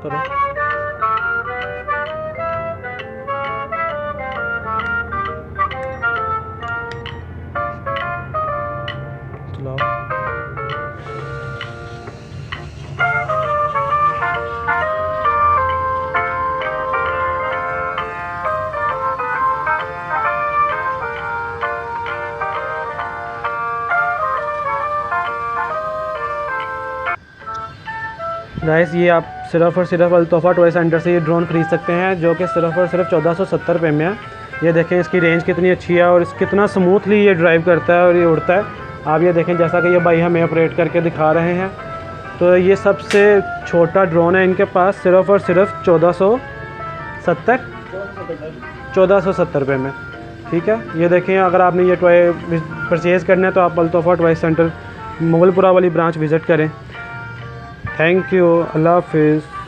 करो। चलाओ। गाइस ये आप सिर्फ और सिर्फ अल्तोफ़ा टॉय सेंटर से ये ड्रोन ख़रीद सकते हैं, जो कि सिर्फ और सिर्फ 1470 रुपये में है। ये देखें इसकी रेंज कितनी अच्छी है और कितना स्मूथली ये ड्राइव करता है और ये उड़ता है। आप ये देखें, जैसा कि ये भाई हमें ऑपरेट करके दिखा रहे हैं। तो ये सबसे छोटा ड्रोन है इनके पास, सिर्फ और सिर्फ 1470 रुपये में। ठीक है, ये देखें, अगर आपने ये टॉय परचेज़ करना है तो आप अल्तोफ़ा टॉय सेंटर मुगलपुरा वाली ब्रांच विज़िट करें। थैंक यू, अल्लाह हाफ़िज़।